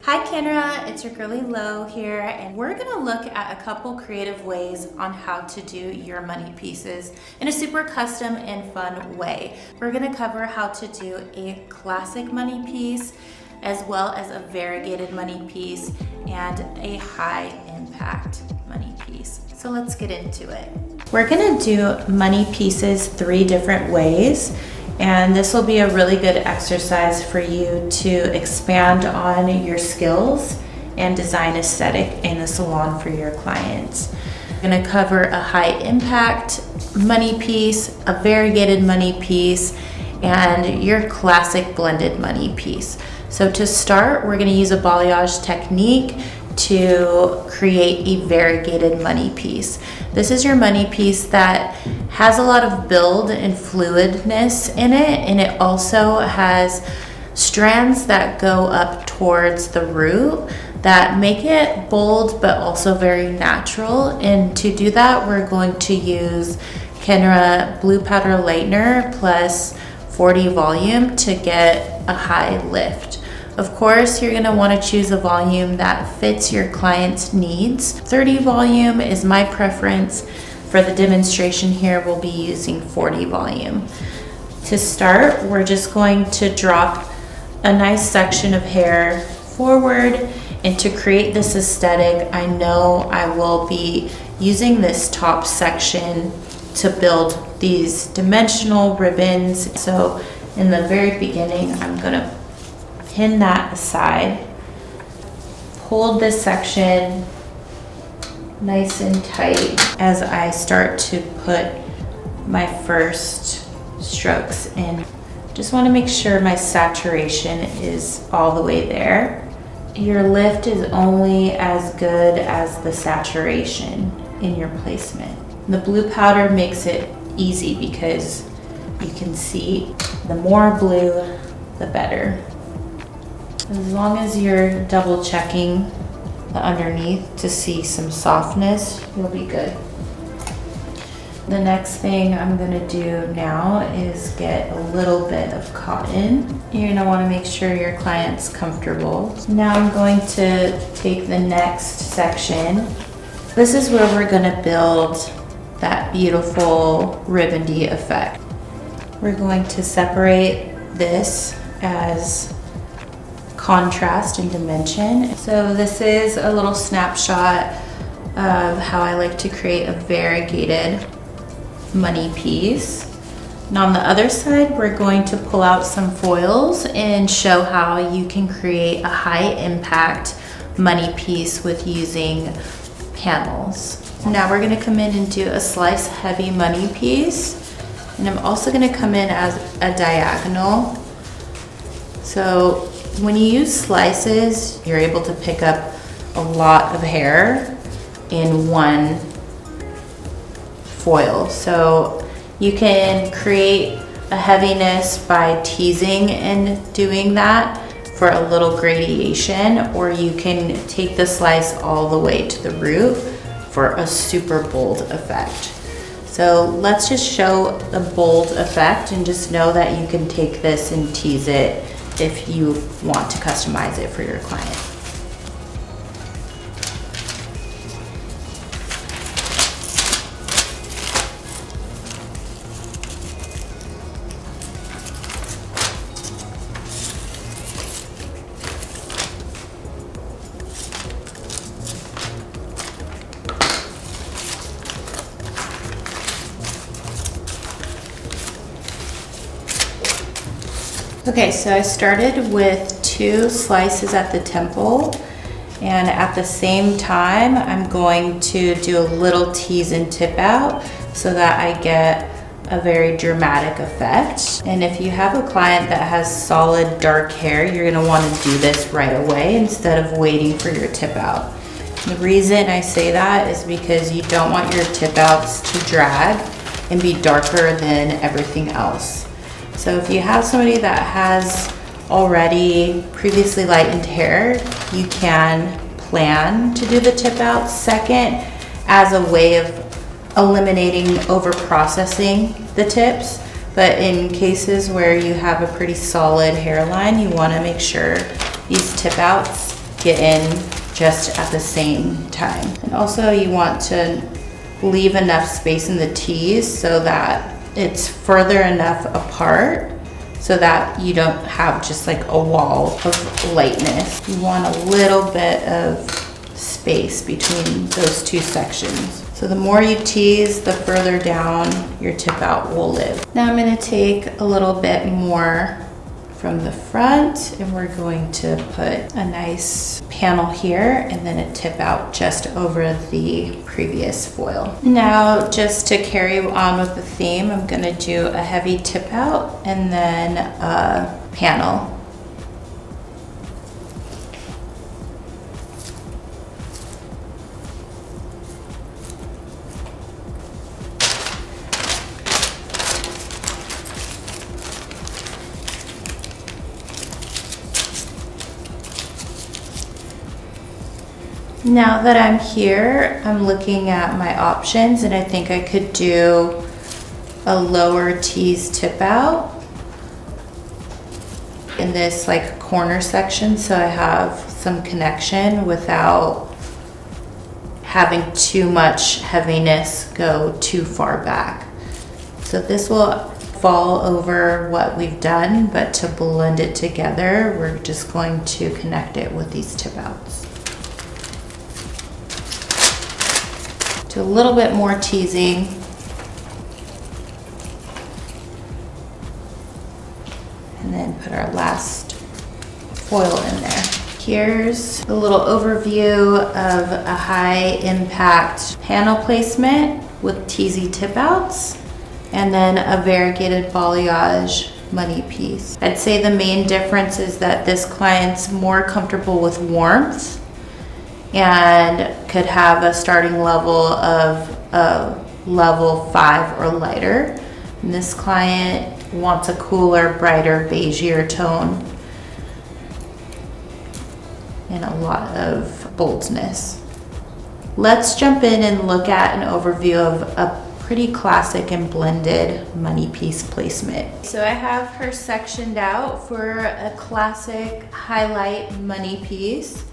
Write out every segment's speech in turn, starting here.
Hi Kenra, it's your girly Lo here, and we're gonna look at a couple creative ways on how to do your money pieces in a super custom and fun way. We're gonna cover how to do a classic money piece, as well as a variegated money piece and a high impact money piece. So let's get into it. We're gonna do money pieces 3 different ways. And this will be a really good exercise for you to expand on your skills and design aesthetic in the salon for your clients. We're gonna cover a high impact money piece, a variegated money piece, and your classic blended money piece. So to start, we're gonna use a balayage technique to create a variegated money piece. This is your money piece that has a lot of build and fluidness in it, and it also has strands that go up towards the root that make it bold but also very natural. And to do that, we're going to use Kenra Blue Powder Lightener plus 40 volume to get a high lift. Of course, you're gonna wanna choose a volume that fits your client's needs. 30 volume is my preference. For the demonstration here, we'll be using 40 volume. To start, we're just going to drop a nice section of hair forward, and to create this aesthetic, I know I will be using this top section to build these dimensional ribbons. So in the very beginning, I'm gonna pin that aside, hold this section nice and tight as I start to put my first strokes in. Just want to make sure my saturation is all the way there. Your lift is only as good as the saturation in your placement. The blue powder makes it easy because you can see the more blue, the better. As long as you're double checking the underneath to see some softness, you'll be good. The next thing I'm gonna do now is get a little bit of cotton. You're gonna wanna make sure your client's comfortable. Now I'm going to take the next section. This is where we're gonna build that beautiful ribbondy effect. We're going to separate this as contrast and dimension. So this is a little snapshot of how I like to create a variegated money piece. And on the other side, we're going to pull out some foils and show how you can create a high impact money piece with using panels. Now we're gonna come in and do a slice heavy money piece. And I'm also gonna come in as a diagonal. So when you use slices, you're able to pick up a lot of hair in one foil. So you can create a heaviness by teasing and doing that for a little gradation, or you can take the slice all the way to the root for a super bold effect. So let's just show the bold effect and just know that you can take this and tease it if you want to customize it for your client. Okay, so I started with 2 slices at the temple, and at the same time, I'm going to do a little tease and tip out so that I get a very dramatic effect. And if you have a client that has solid dark hair, you're gonna wanna do this right away instead of waiting for your tip out. The reason I say that is because you don't want your tip outs to drag and be darker than everything else. So if you have somebody that has already previously lightened hair, you can plan to do the tip out second as a way of eliminating over processing the tips. But in cases where you have a pretty solid hairline, you want to make sure these tip outs get in just at the same time. And also you want to leave enough space in the tees so that it's further enough apart so that you don't have just like a wall of lightness. You want a little bit of space between those two sections. So the more you tease, the further down your tip out will live. Now I'm going to take a little bit more from the front and we're going to put a nice panel here and then a tip out just over the previous foil. Now just to carry on with the theme, I'm going to do a heavy tip out and then a panel. Now that I'm here, I'm looking at my options and I think I could do a lower tease tip out in this like corner section so I have some connection without having too much heaviness go too far back. So this will fall over what we've done, but to blend it together, we're just going to connect it with these tip outs. Do a little bit more teasing. And then put our last foil in there. Here's a little overview of a high impact panel placement with teasy tip outs and then a variegated balayage money piece. I'd say the main difference is that this client's more comfortable with warmth and could have a starting level of a level 5 or lighter. And this client wants a cooler, brighter, beigeier tone and a lot of boldness. Let's jump in and look at an overview of a pretty classic and blended money piece placement. So I have her sectioned out for a classic highlight money piece.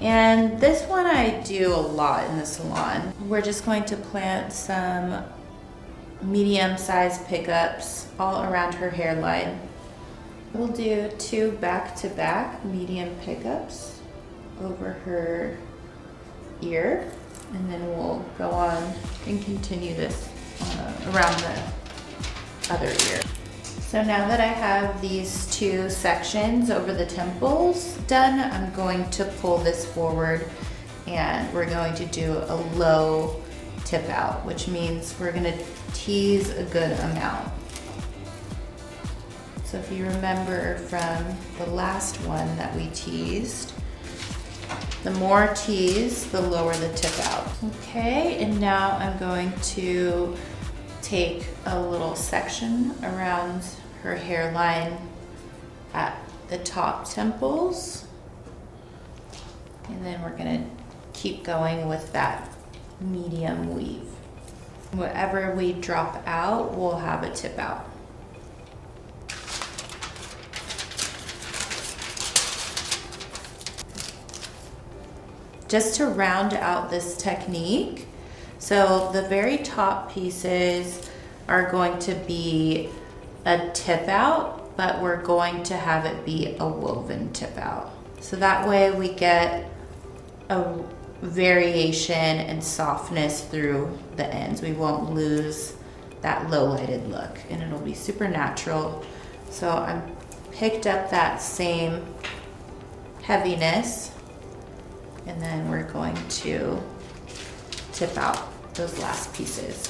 And this one I do a lot in the salon. We're just going to plant some medium-sized pickups all around her hairline. We'll do 2 back-to-back medium pickups over her ear, and then we'll go on and continue this around the other ear. So now that I have these 2 sections over the temples done, I'm going to pull this forward and we're going to do a low tip out, which means we're gonna tease a good amount. So if you remember from the last one that we teased, the more tease, the lower the tip out. Okay, and now I'm going to take a little section around her hairline at the top temples, and then we're gonna keep going with that medium weave. Whatever we drop out, we'll have a tip out. Just to round out this technique, so the very top pieces are going to be a tip out, but we're going to have it be a woven tip out. So that way we get a variation and softness through the ends. We won't lose that low lighted look and it'll be super natural. So I picked up that same heaviness and then we're going to tip out those last pieces.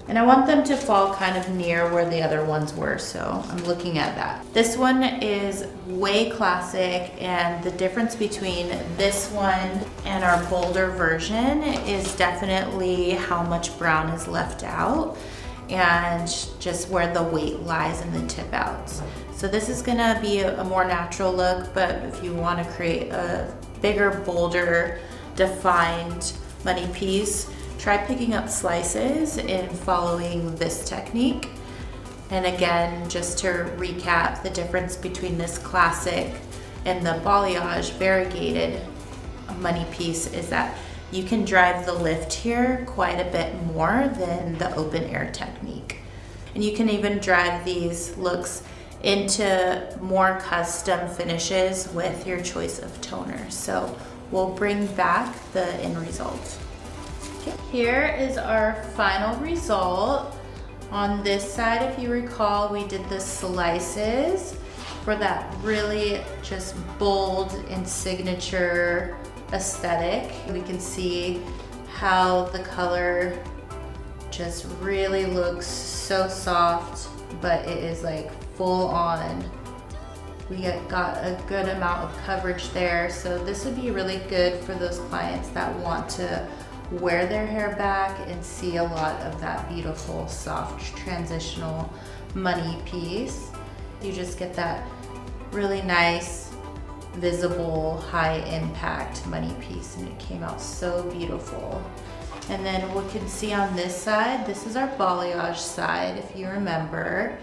And I want them to fall kind of near where the other ones were, so I'm looking at that. This one is way classic, and the difference between this one and our bolder version is definitely how much brown is left out and just where the weight lies in the tip outs. So this is gonna be a more natural look, but if you wanna create a bigger, bolder, defined money piece, try picking up slices and following this technique. And again, just to recap, the difference between this classic and the balayage variegated money piece is that you can drive the lift here quite a bit more than the open air technique. And you can even drive these looks into more custom finishes with your choice of toner. So we'll bring back the end result. Okay. Here is our final result. On this side, if you recall, we did the slices for that really just bold and signature aesthetic. We can see how the color just really looks so soft, but it is like full on. We got a good amount of coverage there, so this would be really good for those clients that want to wear their hair back and see a lot of that beautiful soft transitional money piece. You just get that really nice visible high impact money piece, and it came out so beautiful. And then we can see on this side, this is our balayage side if you remember,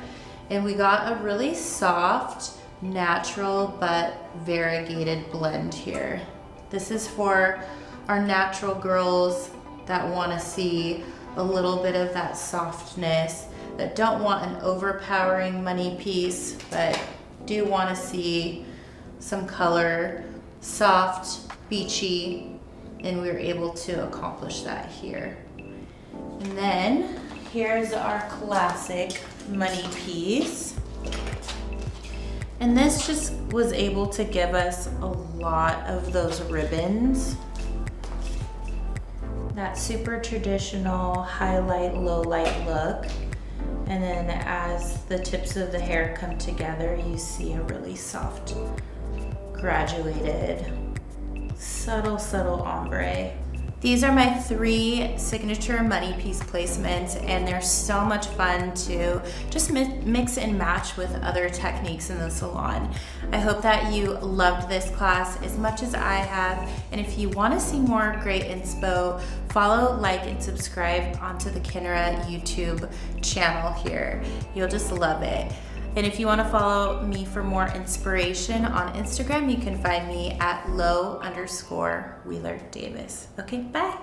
and we got a really soft natural but variegated blend here. This is for our natural girls that want to see a little bit of that softness, that don't want an overpowering money piece, but do want to see some color, soft, beachy, and we were able to accomplish that here. And then here's our classic money piece. And this just was able to give us a lot of those ribbons. That super traditional highlight, low light look. And then as the tips of the hair come together, you see a really soft, graduated, subtle ombre. These are my 3 signature money piece placements, and they're so much fun to just mix and match with other techniques in the salon. I hope that you loved this class as much as I have, and if you want to see more great inspo, follow, like, and subscribe onto the Kenra YouTube channel here. You'll just love it. And if you want to follow me for more inspiration on Instagram, you can find me at @low_Wheeler Davis. Okay, bye.